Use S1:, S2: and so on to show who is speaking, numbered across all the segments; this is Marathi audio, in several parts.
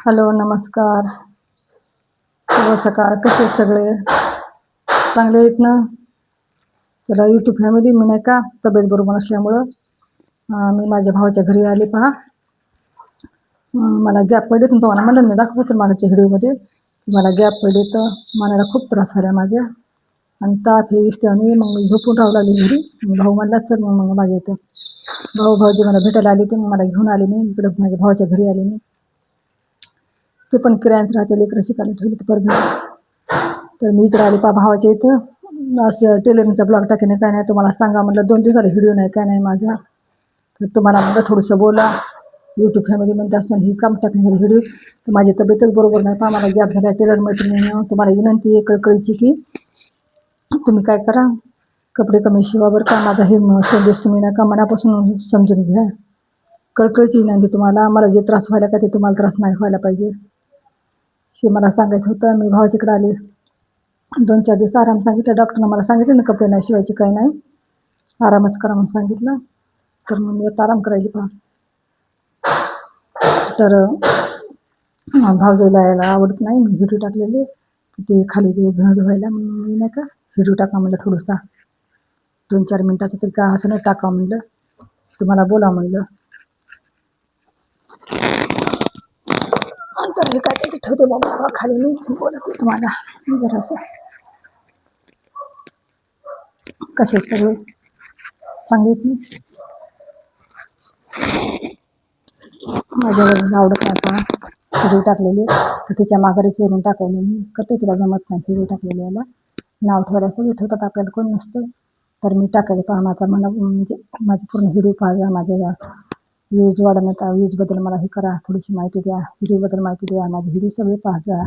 S1: हॅलो, नमस्कार. शुभ सकाळ. कसे आहेत सगळे? चांगले आहेत ना? चला, यूट्यूब फॅमिली, मी नाही का तब्येत बरोबर नसल्यामुळं मी माझ्या भावाच्या घरी आले पहा. मला गॅप पडले, तुम्हाला म्हणलं मी दाखवतो मागच्या व्हिडिओमध्ये. मला गॅप पडले तर मनाला खूप त्रास व्हायला माझ्या, आणि ताप हे इष्टाने मग मी झोपून राहू लागली घरी. भाऊ म्हणला चल मग माझ्या इथं. भाऊजी मला भेटायला आले ते, मग मला घेऊन आले मी इकडं माझ्या भावाच्या घरी आले मी. ते पण किरायात राहते, लेकरं शिकायला ठेवली ते परत. तर मी इकडे आले पहा भावाच्या इथं. असं टेलरिंगचा ब्लॉग टाकेने काय नाही, तुम्हाला सांगा म्हटलं 2 दिवसाला व्हिडिओ नाही काय नाही माझा. तर तुम्हाला म्हटलं थोडंसं बोला. यूट्यूब फॅमिली म्हणते असं ही काम टाकण्यासाठी व्हिडिओ. तर माझी तब्येतच बरोबर नाही पहा, मला गॅप झाला. टेलर मैत्रिणी तुम्हाला विनंती आहे कळकळीची की तुम्ही काय करा, कपडे कमी शिवा बरं का. माझा हे संदेश तुम्ही नाही का मनापासून समजून घ्या. कळकळीची विनंती तुम्हाला. मला जे त्रास व्हायला का ते तुम्हाला त्रास नाही व्हायला पाहिजे, हे मला सांगायचं होतं. मी भावाच्याकडे आले, 2-4 दिवस आराम सांगितलं. डॉक्टरनं मला सांगितलं ना कपडे नाही शिवायचे, काही नाही, आरामच करा म्हणून सांगितलं. तर मग मी आता आराम करायला पहा. तर भावजाईला यायला आवडत नाही, मी व्हिडिओ टाकलेले ते खाली धुणं धुवायला. मी नाही का व्हिडिओ टाका म्हणलं थोडंसा, 2-4 मिनटाचं तरी का असं नाही टाका म्हणलं, तुम्हाला बोला म्हणलं. तर हे काय ते ठेवते बाबा खाली, मी बोलते तुम्हाला जरासं. कसे सगळे सांगितले माझ्या वडिलांना आवडत नाही पहा व्हिडिओ टाकलेले, तर तिच्या माघारी चोरून टाकायला मी करते. तिला जमत नाही व्हिडिओ टाकलेले, याला नाव ठेवायला सगळे ठेवतात, आपल्याला कोण नसतं. तर मी टाकायला पहा माझा म्हणजे माझी पूर्ण व्हिडिओ पाहा, माझ्या व्ह्यूज वाढवण्याचा, व्ह्यूजबद्दल मला हे करा, थोडीशी माहिती द्या, व्हिडिओबद्दल माहिती द्या, माझे व्हिडिओ सगळे पाहा,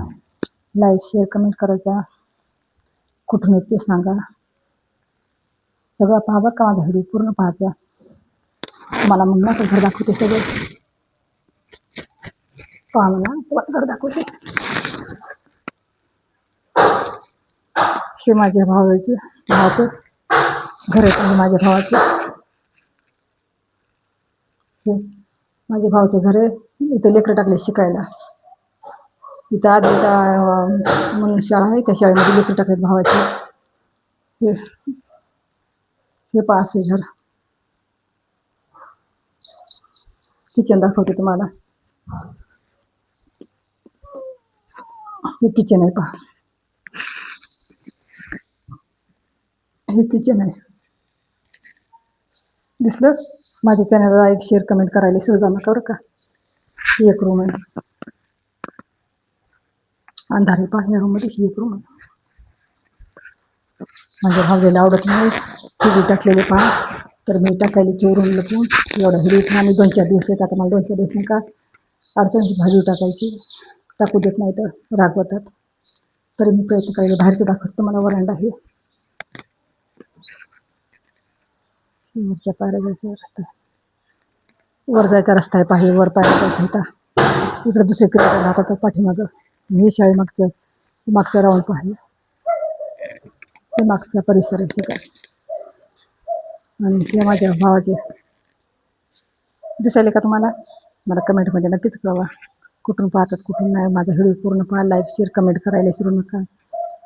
S1: लाईक शेअर कमेंट करायचा, कुठून येते सांगा, सगळं पहा बरं का. माझा व्हिडिओ पूर्ण पाहायचा. मला मग ना घर दाखवते सगळं पहा, मला घर दाखवते. हे माझ्या भावाचं घर आहे, माझ्या भावाचं. हे माझ्या भावाचं घर आहे. इथं लेकरं टाकले शिकायला. इथं आदिता म्हणून शाळा आहे, त्या शाळेमध्ये लेकरं टाकलेत भावाचे. हे पास आहे घर. किचन दाखवते तुम्हाला. हे किचन आहे पहा, हे किचन आहे. दिसलं? माझ्या चॅनलला एक शेअर कमेंट करायला सुद्धा नका बरं का. ही एक रूम आहे, अंधारे पहा. या रूममध्ये ही एक रूम आहे. माझ्या भावजीला आवडत नाही व्हिडिओ टाकलेले पहा, तर मी टाकायला चोरून लपून एवढा व्हिडिओ. आणि 2-4 दिवस येतात, मला 2-4 दिवस नाही का अडचणची भाजी टाकायची, टाकू देत नाही तर रागवतात. तरी मी प्रयत्न करायला. बाहेरचं दाखवतो मला वरांडा आहे, वरच्या पायऱ्या जायचा रस्ता, वर जायचा रस्ता आहे पाहिजे, वर पायऱ्या जायचं होता. इकडे दुसरे किराया राहतात पाठीमागं. हे मागचं राऊंड पाहिजे, हे मागचा परिसर आहे सगळं. आणि हे माझ्या भावाचे दिसायले का तुम्हाला? मला कमेंटमध्ये नक्कीच कळवा, कुठून पाहतात कुठून नाही. माझा व्हिडिओ पूर्ण पहा, लाईक शेअर कमेंट करायला विसरू नका.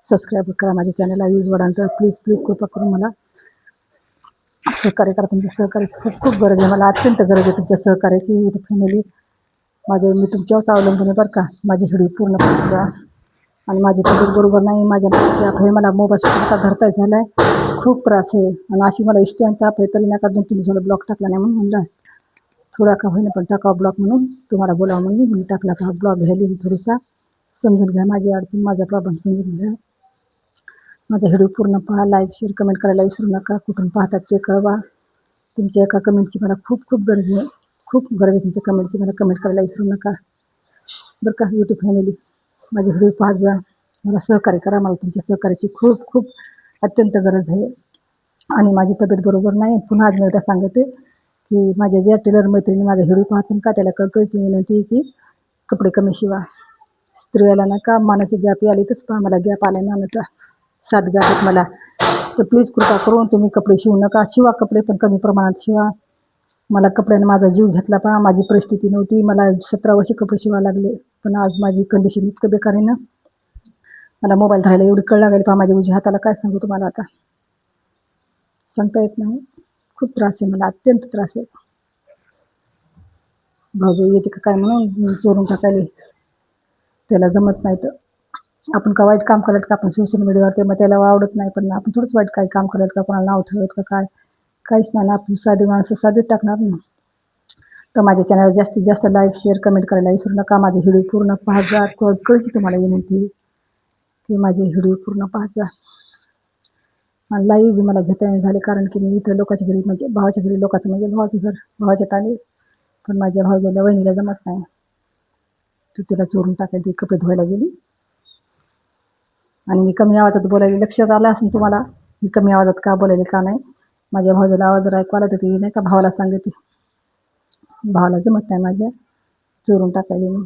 S1: सबस्क्राईब करा माझ्या चॅनलला, यूज वाढाल तर प्लीज कृपा करून मला सहकार्य करा. तुमच्या सहकार्याची खूप गरज आहे मला, अत्यंत गरज आहे तुमच्या सहकार्याची. यूट्यूब फॅमिली मी तुमच्यावरच अवलंबून आहे बरं का. माझे व्हिडिओ पूर्ण पाहायचा. आणि माझी तब्येत बरोबर नाही, माझ्या ताप आहे, मला मोबाईल धरता झाला आहे, खूप त्रास आहे. आणि अशी मला इष्ट ताप आहे, तरी नका 2-3 दिवसाला ब्लॉग टाकला नाही म्हणून म्हणलं थोडा का होईना पण टाकावा ब्लॉग, म्हणून तुम्हाला बोलावं म्हणून मी टाकला का ब्लॉग. घ्यायला थोडासा समजून घ्या माझी अडचण, माझा प्रॉब्लेम समजून घ्या. माझा व्हिडिओ पूर्ण पहा, लाईक शेअर कमेंट करायला विसरू नका. कुठून पाहतात ते कळवा. तुमच्या एका कमेंटची मला खूप गरज आहे, खूप गरज आहे तुमच्या कमेंटची. मला कमेंट करायला विसरू नका बरं का. यूट्यूब फॅमिली माझे व्हिडिओ पाहत जा, मला सहकार्य करा. मला तुमच्या सहकार्याची खूप अत्यंत गरज आहे. आणि माझी तब्येत बरोबर नाही. पुन्हा आज मी एकदा सांगते की माझ्या ज्या टेलर मैत्रिणी माझा व्हिडिओ पाहतील का, त्याला कळकळीची विनंती की कपडे कमी शिवा. स्त्रियाला ना का मानाची गॅप आली तरच पहा, मला गॅप आला मानाचा 7 गॅप आहेत मला. तर प्लीज कृपा करून तुम्ही कपडे शिवू नका. शिवा कपडे पण कमी प्रमाणात शिवा. मला कपड्याने माझा जीव घेतला पहा. माझी परिस्थिती नव्हती, मला 17 वर्ष कपडे शिवायला लागले, पण आज माझी कंडिशन इतकं बेकार आहे ना, मला मोबाईल धरायला एवढी कळ लागेल पहा माझ्या उजव्या हाताला. काय सांगू तुम्हाला आता, सांगता येत नाही. खूप त्रास आहे मला, अत्यंत त्रास आहे. भाऊजी येते का काय म्हणून चोरून टाकायले, त्याला जमत नाही. तर आपण का वाईट काम करायचं का, आपण सोशल मीडियावर ते मग त्याला आवडत नाही, पण आपण थोडंच वाईट काही काम करायचं का, कोणाला नाव ठेवत का काय, काहीच नाही ना. आपण साधी माणसं साधीच टाकणार ना. तर माझ्या चॅनलला जास्तीत जास्त लाईक शेअर कमेंट करायला विसरू नका. माझे व्हिडिओ पूर्ण पाहत जा. कळची तुम्हाला विनंती की माझे व्हिडिओ पूर्ण पाहत जा. आणि लाईव्ह बी मला घेता येणे झाले, कारण की मी इथं लोकांच्या घरी, म्हणजे भावाच्या घरी, लोकांचं म्हणजे भावाचं घर, भावाच्या टाले, पण माझ्या भाऊजाला वहिनीला जमत नाही. तर तिला चोरून टाकायची, कपडे धुवायला गेली. आणि मी कमी आवाजात बोलायला, लक्षात आलं असेल तुम्हाला मी कमी आवाजात का बोलायले का नाही. माझ्या भाऊजाला आवाज जर ऐकू आला तर ती नाही का भावाला सांगते, भावाला जमत नाही माझ्या, चोरून टाकायले मी.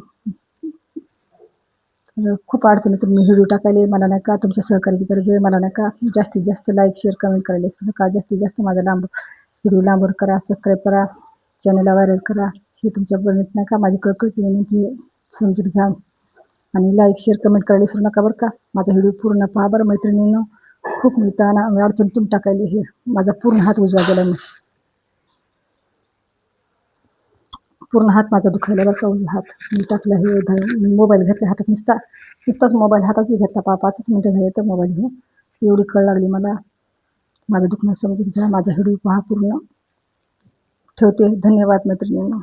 S1: खूप अडचणी तुम्ही व्हिडिओ टाकायले, मला नाही का तुमच्या सहकार्याची गरज आहे. मला नाही का जास्तीत जास्त लाईक शेअर कमेंट करायला विसरू नका. जास्तीत जास्त माझा व्हिडिओ लांबवर करा, सबस्क्राईब करा, चॅनलला व्हायरल करा. ही तुमच्या बनत नाही का माझी कळकळची विनंती समजून घ्या. आणि लाईक शेअर कमेंट करायला विसरू नका बरं का. माझा व्हिडिओ पूर्ण पहा बरं मैत्रिणींनो. खूप मी ताना अडचणीतून टाकायली, हे माझा पूर्ण हात उजवा गेला, पूर्ण हात माझा दुखायला बरं का, उजवा हात. मी टाकला हे मोबाईल घेतला हातात, नुसताच मोबाईल हातात घेतला 5च मिनटं झाले तर मोबाईल घेऊन. एवढी कळ लागली मला. माझं दुखणं समजून घ्या. माझा व्हिडिओ पहा पूर्ण. ठेवते. धन्यवाद मैत्रिणींनो.